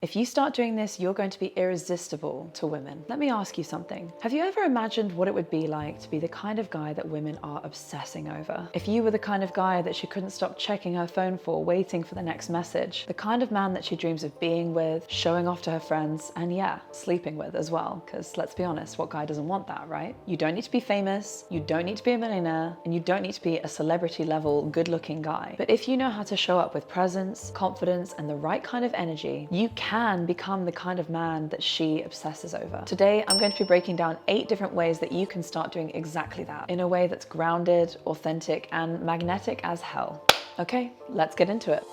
If you start doing this, you're going to be irresistible to women. Let me ask you something. Have you ever imagined what it would be like to be the kind of guy that women are obsessing over? If you were the kind of guy that she couldn't stop checking her phone for, waiting for the next message, the kind of man that she dreams of being with, showing off to her friends, and yeah, sleeping with as well, because let's be honest, what guy doesn't want that, right? You don't need to be famous, you don't need to be a millionaire, and you don't need to be a celebrity level, good-looking guy. But if you know how to show up with presence, confidence, and the right kind of energy, you can become the kind of man that she obsesses over. Today, I'm going to be breaking down 8 different ways that you can start doing exactly that in a way that's grounded, authentic, and magnetic as hell. Okay, let's get into it.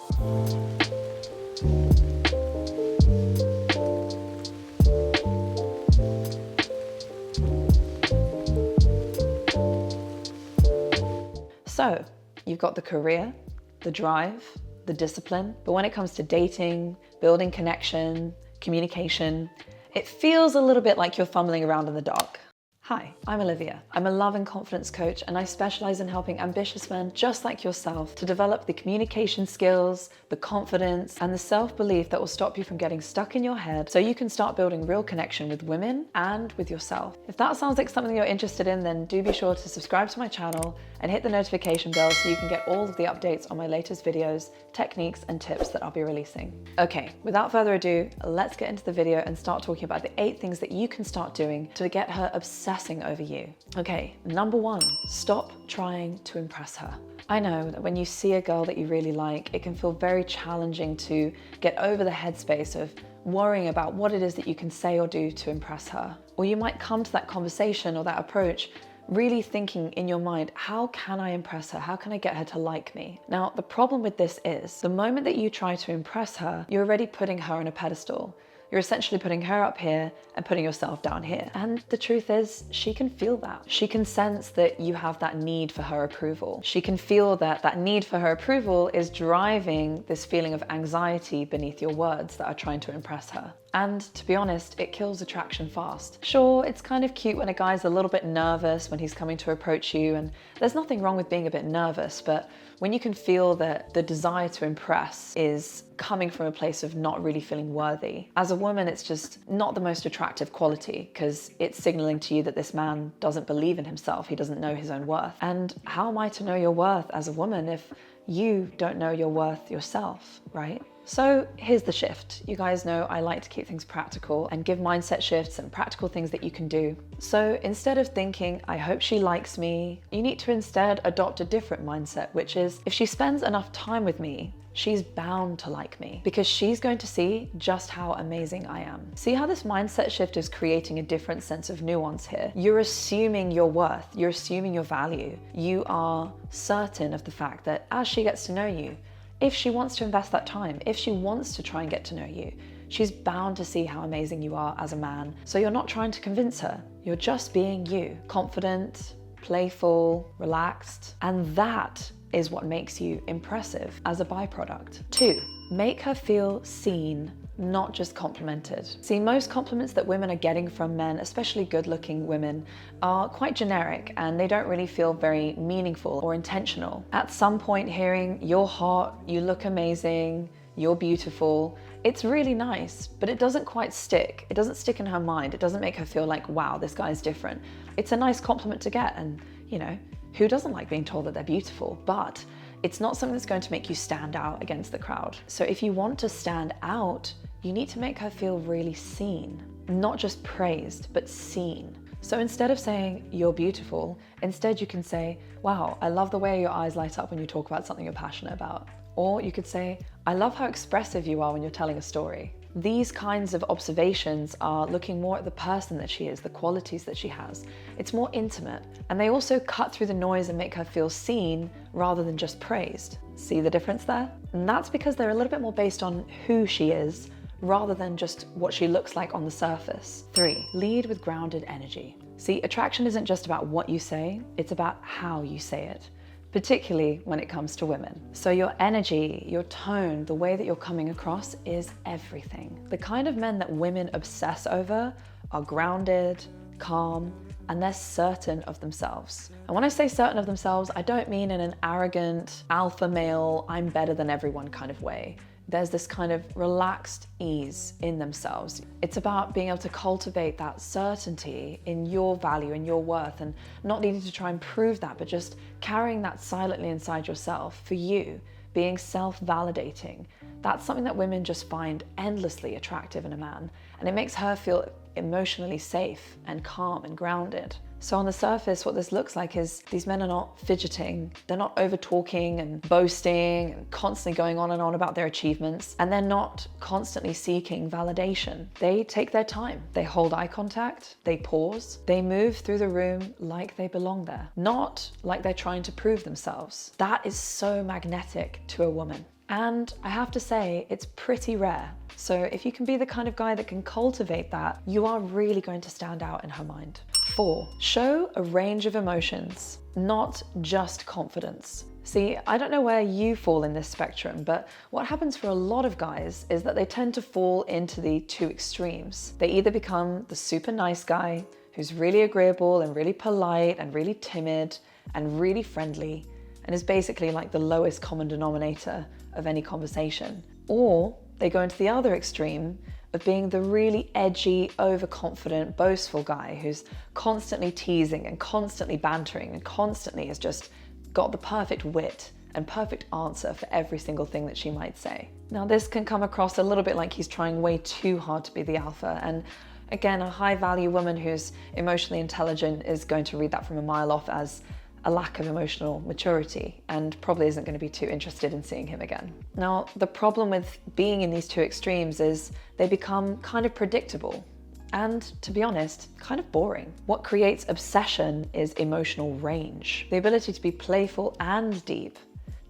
So, you've got the career, the drive, the discipline, but when it comes to dating, building connection, communication, it feels a little bit like you're fumbling around in the dark. Hi, I'm Olivia. I'm a love and confidence coach, and I specialize in helping ambitious men just like yourself to develop the communication skills, the confidence, and the self-belief that will stop you from getting stuck in your head so you can start building real connection with women and with yourself. If that sounds like something you're interested in, then do be sure to subscribe to my channel and hit the notification bell so you can get all of the updates on my latest videos, techniques, and tips that I'll be releasing. Okay, without further ado, let's get into the video and start talking about the 8 things that you can start doing to get her obsessing over you. Okay, number 1, stop trying to impress her. I know that when you see a girl that you really like, it can feel very challenging to get over the headspace of worrying about what it is that you can say or do to impress her. Or you might come to that conversation or that approach really thinking in your mind, how can I impress her? How can I get her to like me? Now, the problem with this is the moment that you try to impress her, you're already putting her on a pedestal. You're essentially putting her up here and putting yourself down here. And the truth is, she can feel that. She can sense that you have that need for her approval. She can feel that that need for her approval is driving this feeling of anxiety beneath your words that are trying to impress her. And to be honest, it kills attraction fast. Sure, it's kind of cute when a guy's a little bit nervous when he's coming to approach you, and there's nothing wrong with being a bit nervous, but when you can feel that the desire to impress is coming from a place of not really feeling worthy, as a woman, it's just not the most attractive quality because it's signaling to you that this man doesn't believe in himself, he doesn't know his own worth. And how am I to know your worth as a woman if you don't know your worth yourself, right? So here's the shift. You guys know I like to keep things practical and give mindset shifts and practical things that you can do. So instead of thinking, I hope she likes me, you need to instead adopt a different mindset, which is if she spends enough time with me, she's bound to like me because she's going to see just how amazing I am. See how this mindset shift is creating a different sense of nuance here? You're assuming your worth, you're assuming your value. You are certain of the fact that as she gets to know you, if she wants to invest that time, if she wants to try and get to know you, she's bound to see how amazing you are as a man. So you're not trying to convince her, you're just being you, confident, playful, relaxed, and that is what makes you impressive as a byproduct. 2, make her feel seen, not just complimented. See, most compliments that women are getting from men, especially good-looking women, are quite generic and they don't really feel very meaningful or intentional. At some point hearing, you're hot, you look amazing, you're beautiful, it's really nice, but it doesn't quite stick. It doesn't stick in her mind. It doesn't make her feel like, wow, this guy's different. It's a nice compliment to get, and you know, who doesn't like being told that they're beautiful? But it's not something that's going to make you stand out against the crowd. So if you want to stand out, you need to make her feel really seen, not just praised, but seen. So instead of saying, you're beautiful, instead you can say, wow, I love the way your eyes light up when you talk about something you're passionate about. Or you could say, I love how expressive you are when you're telling a story. These kinds of observations are looking more at the person that she is, the qualities that she has. It's more intimate, and they also cut through the noise and make her feel seen rather than just praised. See the difference there? And that's because they're a little bit more based on who she is rather than just what she looks like on the surface. 3, lead with grounded energy. See, attraction isn't just about what you say, it's about how you say it, particularly when it comes to women. So your energy, your tone, the way that you're coming across is everything. The kind of men that women obsess over are grounded, calm, and they're certain of themselves. And when I say certain of themselves, I don't mean in an arrogant, alpha male, I'm better than everyone kind of way. there's this kind of relaxed ease in themselves. It's about being able to cultivate that certainty in your value and your worth, and not needing to try and prove that, but just carrying that silently inside yourself for you, being self-validating. That's something that women just find endlessly attractive in a man, and it makes her feel emotionally safe and calm and grounded. So on the surface, what this looks like is these men are not fidgeting, they're not over talking and boasting and constantly going on and on about their achievements, and they're not constantly seeking validation. They take their time, they hold eye contact, they pause, they move through the room like they belong there, not like they're trying to prove themselves. That is so magnetic to a woman. And I have to say, it's pretty rare. So if you can be the kind of guy that can cultivate that, you are really going to stand out in her mind. 4, show a range of emotions, not just confidence. See, I don't know where you fall in this spectrum, but what happens for a lot of guys is that they tend to fall into the two extremes. They either become the super nice guy who's really agreeable and really polite and really timid and really friendly, and is basically like the lowest common denominator of any conversation. Or they go into the other extreme of being the really edgy, overconfident, boastful guy who's constantly teasing and constantly bantering and constantly has just got the perfect wit and perfect answer for every single thing that she might say. Now, this can come across a little bit like he's trying way too hard to be the alpha, and again, a high value woman who's emotionally intelligent is going to read that from a mile off as a lack of emotional maturity and probably isn't going to be too interested in seeing him again. Now, the problem with being in these two extremes is they become kind of predictable and, to be honest, kind of boring. What creates obsession is emotional range, the ability to be playful and deep,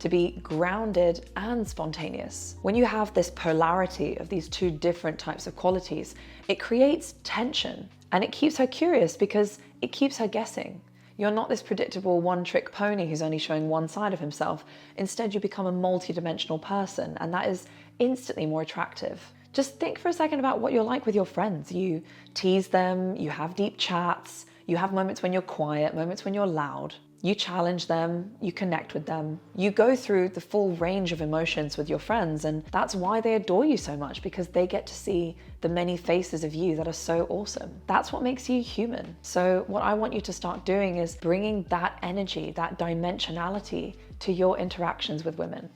to be grounded and spontaneous. When you have this polarity of these two different types of qualities, it creates tension, and it keeps her curious because it keeps her guessing. You're not this predictable one-trick pony who's only showing one side of himself. Instead, you become a multi-dimensional person, and that is instantly more attractive. Just think for a second about what you're like with your friends. You tease them, you have deep chats, you have moments when you're quiet, moments when you're loud. You challenge them, you connect with them. You go through the full range of emotions with your friends, and that's why they adore you so much, because they get to see the many faces of you that are so awesome. That's what makes you human. So what I want you to start doing is bringing that energy, that dimensionality to your interactions with women,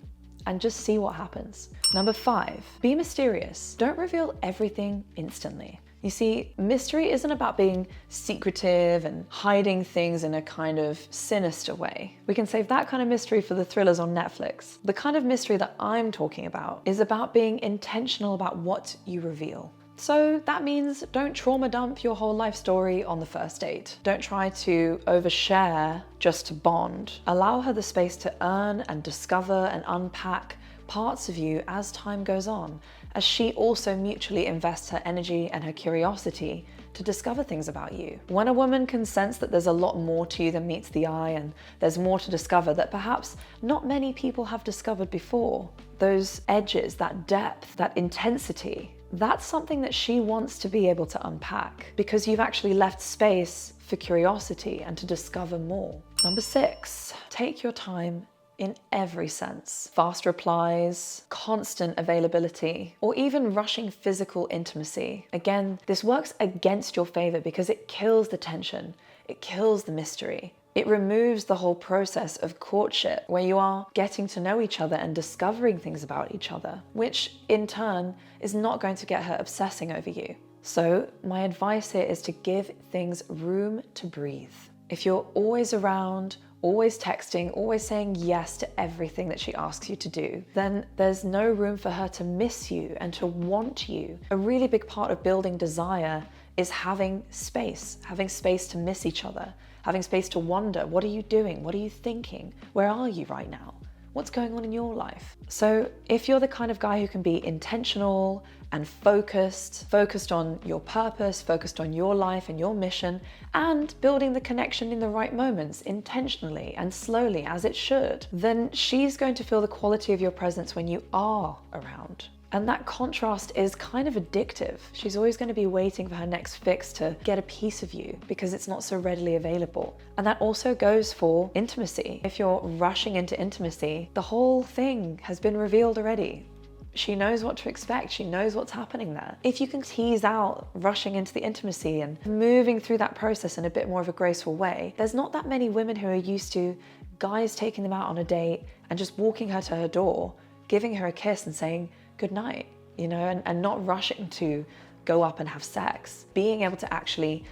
and just see what happens. Number 5, be mysterious. Don't reveal everything instantly. You see, mystery isn't about being secretive and hiding things in a kind of sinister way. We can save that kind of mystery for the thrillers on Netflix. The kind of mystery that I'm talking about is about being intentional about what you reveal. So that means don't trauma dump your whole life story on the first date. Don't try to overshare just to bond. Allow her the space to earn and discover and unpack parts of you as time goes on, as she also mutually invests her energy and her curiosity to discover things about you. When a woman can sense that there's a lot more to you than meets the eye, and there's more to discover that perhaps not many people have discovered before, those edges, that depth, that intensity, that's something that she wants to be able to unpack, because you've actually left space for curiosity and to discover more. Number 6, take your time in every sense. Fast replies, constant availability, or even rushing physical intimacy. Again, this works against your favor because it kills the tension, it kills the mystery. It removes the whole process of courtship, where you are getting to know each other and discovering things about each other, which in turn is not going to get her obsessing over you. So my advice here is to give things room to breathe. If you're always around, always texting, always saying yes to everything that she asks you to do, then there's no room for her to miss you and to want you. A really big part of building desire is having space to miss each other, having space to wonder, what are you doing? What are you thinking? Where are you right now? What's going on in your life? So if you're the kind of guy who can be intentional and focused on your purpose, focused on your life and your mission, and building the connection in the right moments, intentionally and slowly as it should, then she's going to feel the quality of your presence when you are around. And that contrast is kind of addictive. She's always going to be waiting for her next fix to get a piece of you because it's not so readily available. And that also goes for intimacy. If you're rushing into intimacy, the whole thing has been revealed already. she knows what to expect. She knows what's happening there. If you can tease out rushing into the intimacy and moving through that process in a bit more of a graceful way, there's not that many women who are used to guys taking them out on a date and just walking her to her door, giving her a kiss and saying good night, you know, and not rushing to go up and have sex. Being able to actually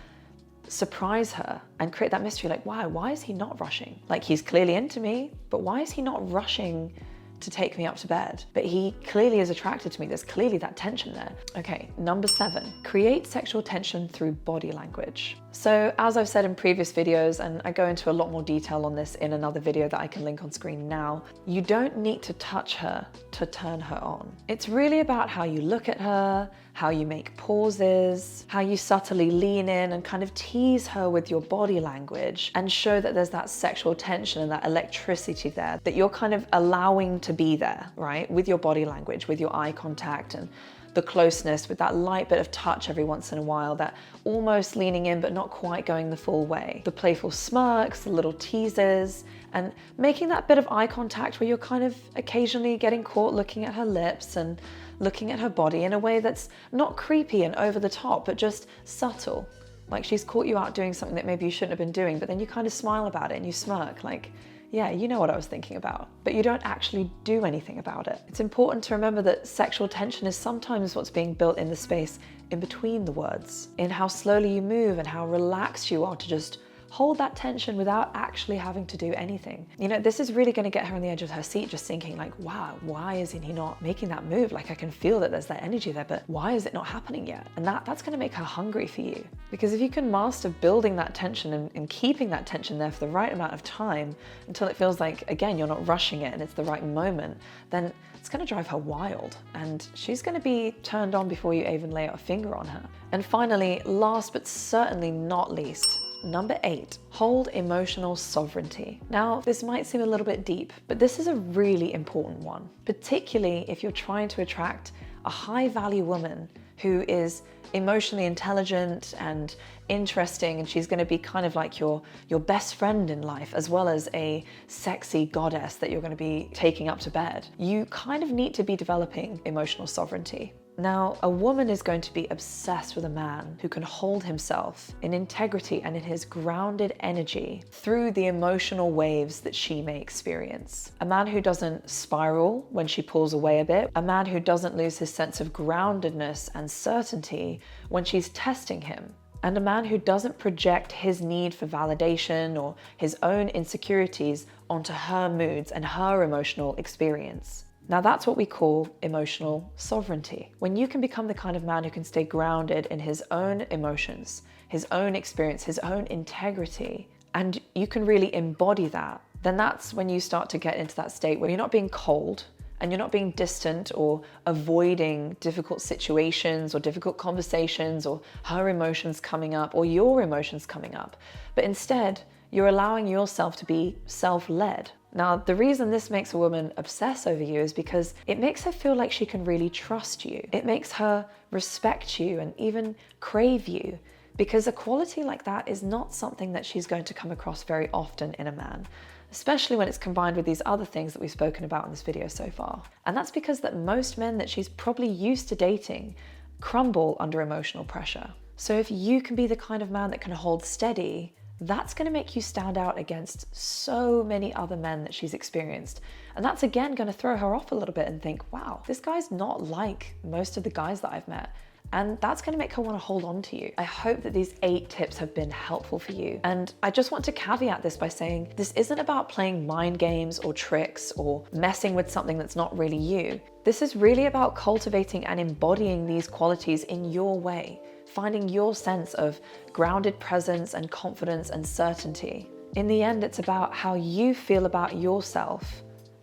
surprise her and create that mystery, like, wow, why is he not rushing? Like, he's clearly into me, but why is he not rushing to take me up to bed? But he clearly is attracted to me. There's clearly that tension there. Okay, number 7, create sexual tension through body language. So as I've said in previous videos, and I go into a lot more detail on this in another video that I can link on screen now, you don't need to touch her to turn her on. It's really about how you look at her, how you make pauses, how you subtly lean in and kind of tease her with your body language and show that there's that sexual tension and that electricity there, that you're kind of allowing to be there, right? With your body language, with your eye contact and the closeness, with that light bit of touch every once in a while, that almost leaning in but not quite going the full way. The playful smirks, the little teases, and making that bit of eye contact where you're kind of occasionally getting caught looking at her lips and looking at her body in a way that's not creepy and over the top, but just subtle. Like she's caught you out doing something that maybe you shouldn't have been doing, but then you kind of smile about it and you smirk like, yeah, you know what I was thinking about, but you don't actually do anything about it. It's important to remember that sexual tension is sometimes what's being built in the space in between the words, in how slowly you move and how relaxed you are to just hold that tension without actually having to do anything. You know, this is really going to get her on the edge of her seat, just thinking like, wow, why isn't he not making that move? Like I can feel that there's that energy there, but why is it not happening yet? And that's going to make her hungry for you. Because if you can master building that tension and keeping that tension there for the right amount of time until it feels like, again, you're not rushing it and it's the right moment, then it's going to drive her wild and she's going to be turned on before you even lay a finger on her. And finally, last but certainly not least, number 8, hold emotional sovereignty. Now, this might seem a little bit deep, but this is a really important one, particularly if you're trying to attract a high-value woman who is emotionally intelligent and interesting, and she's going to be kind of like your best friend in life, as well as a sexy goddess that you're going to be taking up to bed. You kind of need to be developing emotional sovereignty. Now, a woman is going to be obsessed with a man who can hold himself in integrity and in his grounded energy through the emotional waves that she may experience. A man who doesn't spiral when she pulls away a bit. A man who doesn't lose his sense of groundedness and certainty when she's testing him. And a man who doesn't project his need for validation or his own insecurities onto her moods and her emotional experience. Now that's what we call emotional sovereignty. When you can become the kind of man who can stay grounded in his own emotions, his own experience, his own integrity, and you can really embody that, then that's when you start to get into that state where you're not being cold and you're not being distant or avoiding difficult situations or difficult conversations or her emotions coming up or your emotions coming up, but instead you're allowing yourself to be self-led. Now, the reason this makes a woman obsess over you is because it makes her feel like she can really trust you. It makes her respect you and even crave you, because a quality like that is not something that she's going to come across very often in a man, especially when it's combined with these other things that we've spoken about in this video so far. And that's because that most men that she's probably used to dating crumble under emotional pressure. So if you can be the kind of man that can hold steady, that's going to make you stand out against so many other men that she's experienced. And that's again going to throw her off a little bit and think, wow, this guy's not like most of the guys that I've met. And that's going to make her want to hold on to you. I hope that these 8 tips have been helpful for you. And I just want to caveat this by saying this isn't about playing mind games or tricks or messing with something that's not really you. This is really about cultivating and embodying these qualities in your way, finding your sense of grounded presence and confidence and certainty. In the end, it's about how you feel about yourself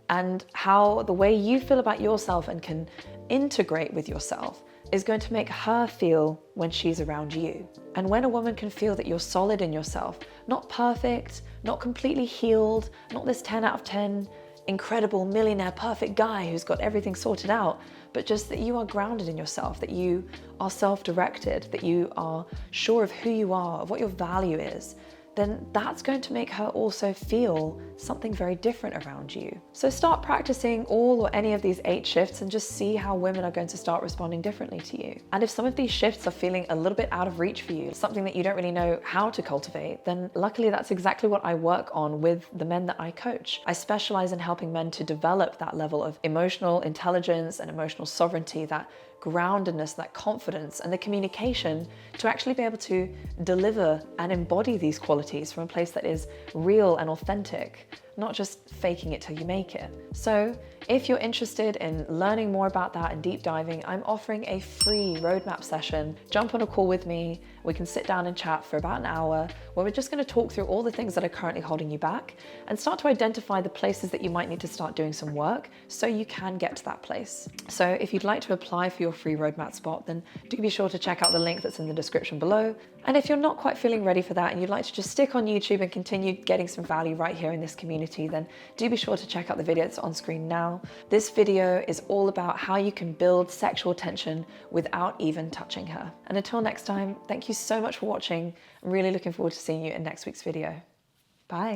and how the way you feel about yourself and can integrate with yourself is going to make her feel when she's around you. And when a woman can feel that you're solid in yourself, not perfect, not completely healed, not this 10 out of 10 incredible millionaire perfect guy who's got everything sorted out, but just that you are grounded in yourself, that you are self-directed, that you are sure of who you are, of what your value is, then that's going to make her also feel something very different around you. So start practicing all or any of these 8 shifts and just see how women are going to start responding differently to you. And if some of these shifts are feeling a little bit out of reach for you, something that you don't really know how to cultivate, then luckily that's exactly what I work on with the men that I coach. I specialize in helping men to develop that level of emotional intelligence and emotional sovereignty, that groundedness, that confidence, and the communication to actually be able to deliver and embody these qualities from a place that is real and authentic, not just faking it till you make it. So if you're interested in learning more about that and deep diving, I'm offering a free roadmap session. Jump on a call with me. We can sit down and chat for about an hour where we're just going to talk through all the things that are currently holding you back and start to identify the places that you might need to start doing some work so you can get to that place. So if you'd like to apply for your free roadmap spot, then do be sure to check out the link that's in the description below. And if you're not quite feeling ready for that and you'd like to just stick on YouTube and continue getting some value right here in this community, then do be sure to check out the video that's on screen now. This video is all about how you can build sexual tension without even touching her. And until next time, thank you so much for watching. I'm really looking forward to seeing you in next week's video. Bye.